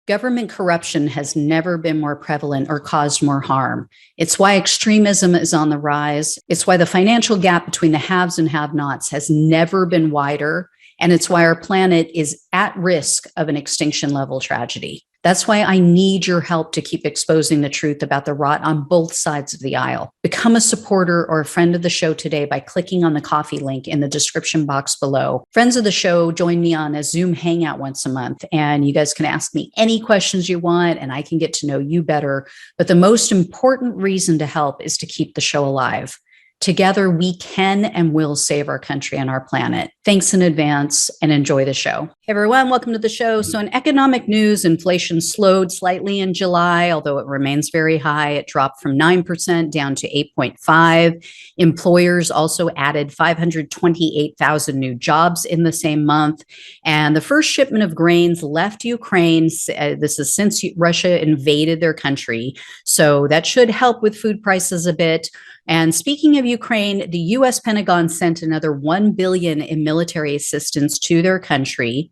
Government corruption has never been more prevalent or caused more harm. It's why extremism is on the rise. It's why the financial gap between the haves and have-nots has never been wider. And it's why our planet is at risk of an extinction level tragedy. That's why I need your help to keep exposing the truth about the rot on both sides of the aisle. Become a supporter or a friend of the show today by clicking on the coffee link in the description box below. Friends of the show join me on a Zoom hangout once a month, and you guys can ask me any questions you want, and I can get to know you better. But the most important reason to help is to keep the show alive. Together, we can and will save our country and our planet. Thanks in advance and enjoy the show. Hey everyone, welcome to the show. So in economic news, inflation slowed slightly in July, although it remains very high. It dropped from 9% down to 8.5%. Employers also added 528,000 new jobs in the same month. And the first shipment of grains left Ukraine. This is since Russia invaded their country. So that should help with food prices a bit. And speaking of Ukraine, the U.S. Pentagon sent another $1 billion in military assistance to their country.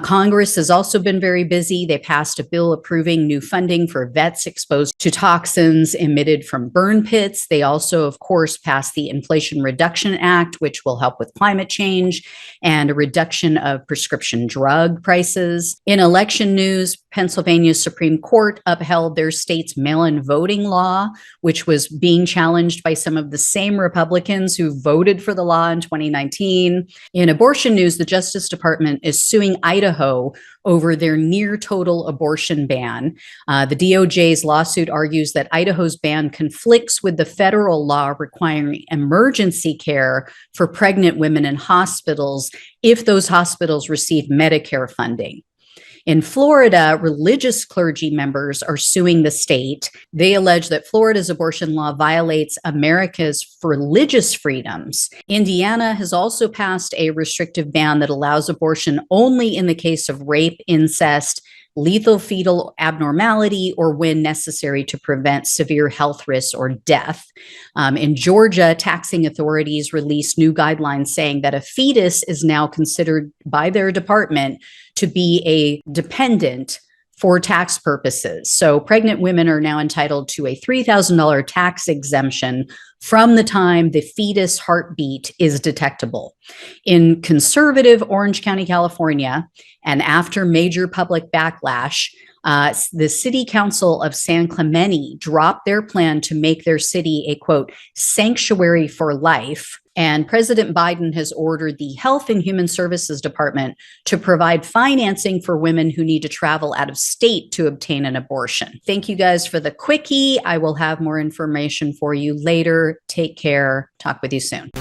Congress has also been very busy. They passed a bill approving new funding for vets exposed to toxins emitted from burn pits. They also, of course, passed the Inflation Reduction Act, which will help with climate change, and a reduction of prescription drug prices. In election news, Pennsylvania's Supreme Court upheld their state's mail-in voting law, which was being challenged by some of the same Republicans who voted for the law in 2019. In abortion news, the Justice Department is suing Idaho over their near total abortion ban. The DOJ's lawsuit argues that Idaho's ban conflicts with the federal law requiring emergency care for pregnant women in hospitals if those hospitals receive Medicare funding. In Florida, religious clergy members are suing the state. They allege that Florida's abortion law violates America's religious freedoms. Indiana has also passed a restrictive ban that allows abortion only in the case of rape, incest, lethal fetal abnormality, or when necessary to prevent severe health risks or death. In Georgia, taxing authorities released new guidelines saying that a fetus is now considered by their department to be a dependent for tax purposes. So pregnant women are now entitled to a $3,000 tax exemption from the time the fetus heartbeat is detectable. In conservative Orange County, California, and after major public backlash, the city council of San Clemente dropped their plan to make their city a, quote, sanctuary for life. And President Biden has ordered the Health and Human Services Department to provide financing for women who need to travel out of state to obtain an abortion. Thank you guys for the quickie. I will have more information for you later. Take care. Talk with you soon.